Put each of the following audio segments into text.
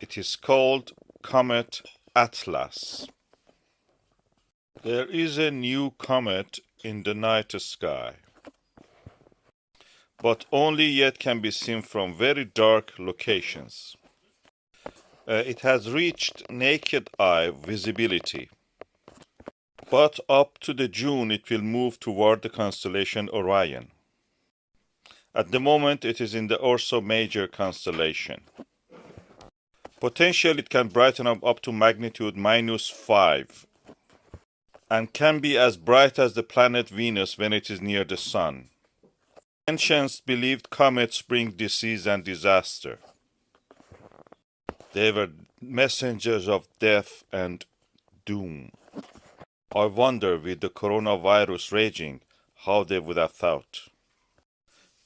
It is called Comet Atlas. There is a new comet in the night sky, but only yet can be seen from very dark locations. It has reached naked eye visibility, but up to the June it will move toward the constellation Orion. At the moment it is in the Ursa Major constellation. Potentially it can brighten up to magnitude -5 and can be as bright as the planet Venus when it is near the Sun. Ancients believed comets bring disease and disaster. They were messengers of death and doom. I wonder, with the coronavirus raging, how they would have thought.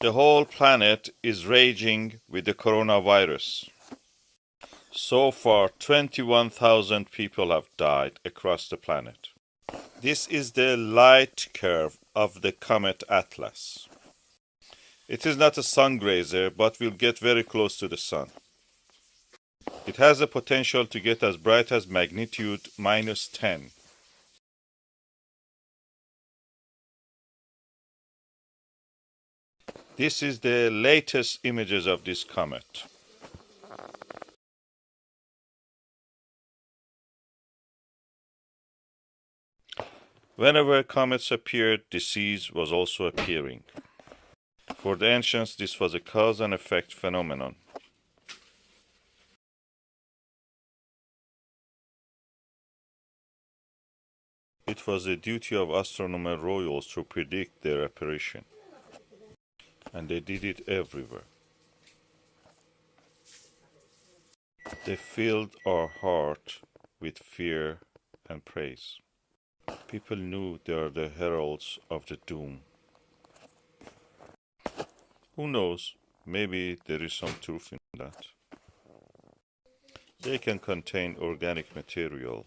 The whole planet is raging with the coronavirus. So far, 21,000 people have died across the planet. This is the light curve of the Comet Atlas. It is not a sun grazer, but will get very close to the sun. It has the potential to get as bright as magnitude -10. This is the latest images of this comet. Whenever comets appeared, disease was also appearing. For the ancients, this was a cause and effect phenomenon. It was the duty of astronomer royals to predict their apparition, and they did it everywhere. They filled our heart with fear and praise. People knew they are the heralds of the doom. Who knows, maybe there is some truth in that. They can contain organic material,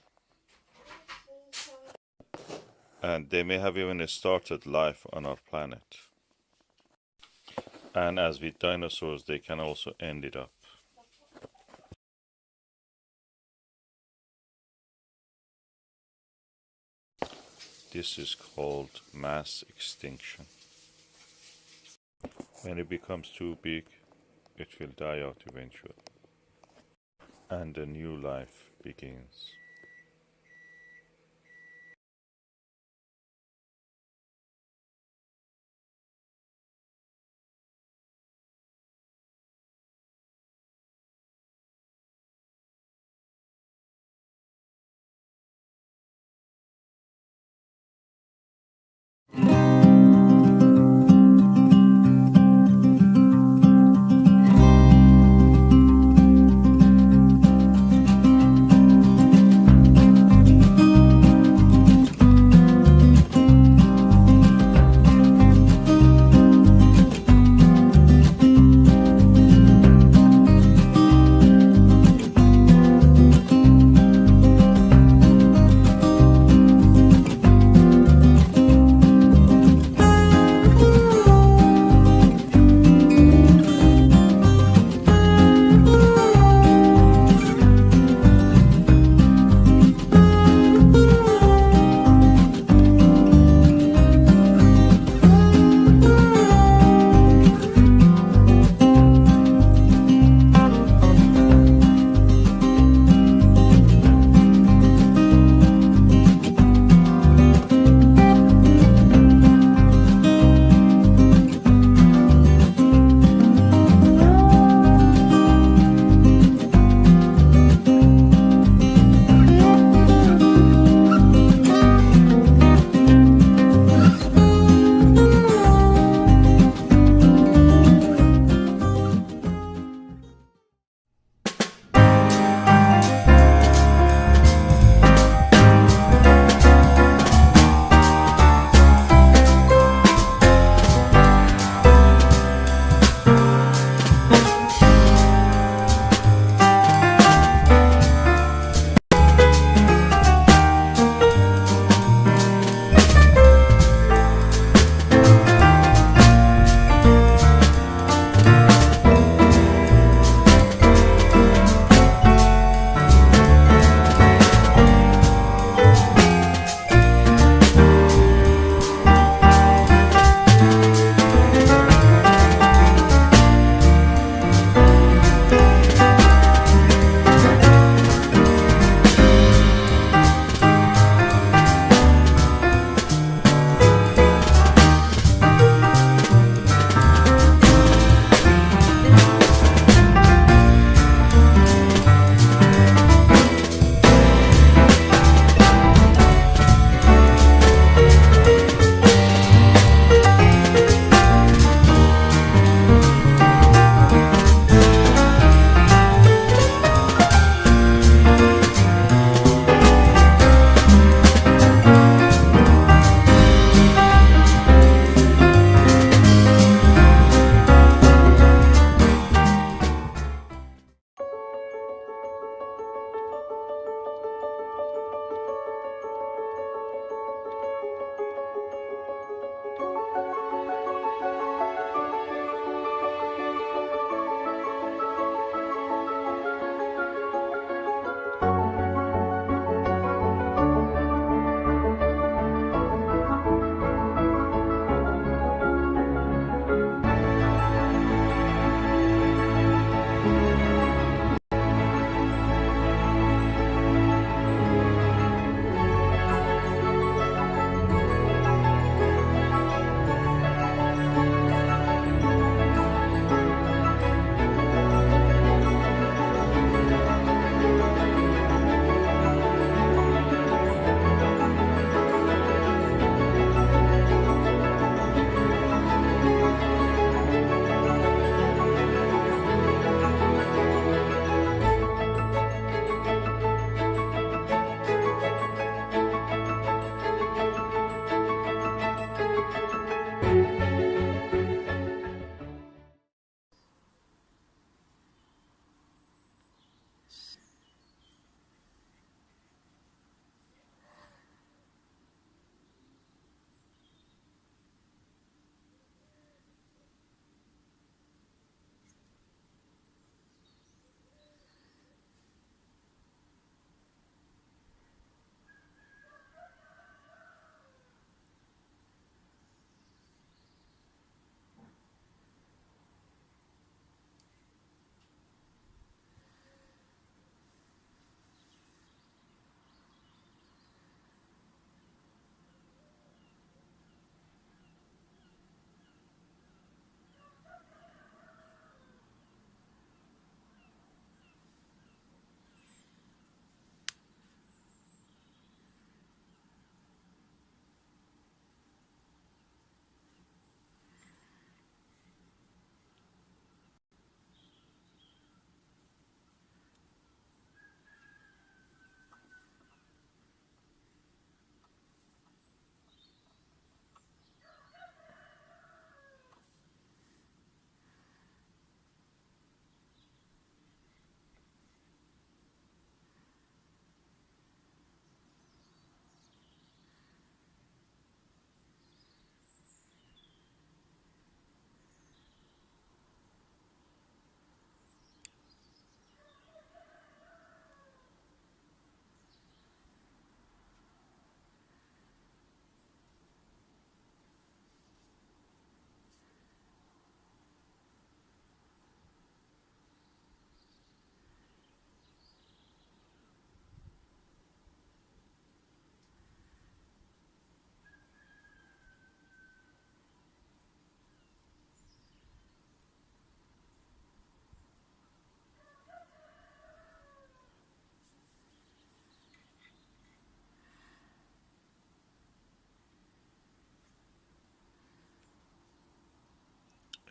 and they may have even started life on our planet. And as with dinosaurs, they can also end it up. This is called mass extinction. When it becomes too big, it will die out eventually, and a new life begins.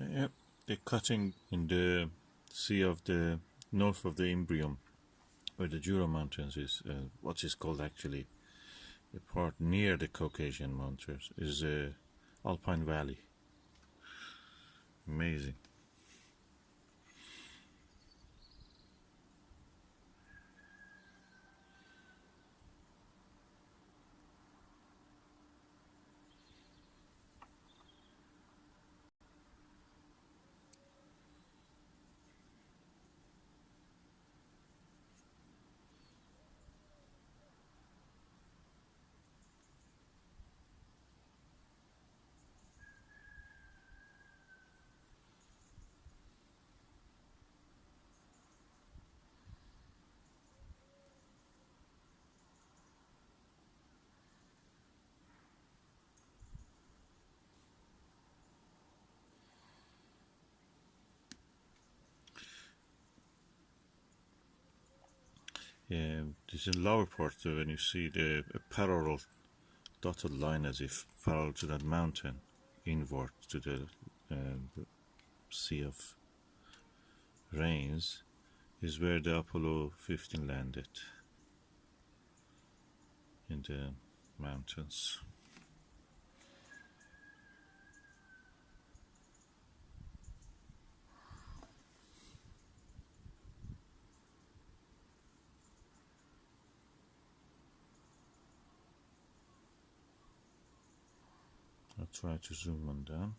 Yeah, they're cutting in the sea of the north of the Imbrium, where the Jura Mountains is. What is called actually the part near the Caucasian Mountains is Alpine Valley. Amazing. Yeah, this is lower part when you see the parallel dotted line as if parallel to that mountain, inward to the Sea of Rains, is where the Apollo 15 landed in the mountains. I'll try to zoom on down.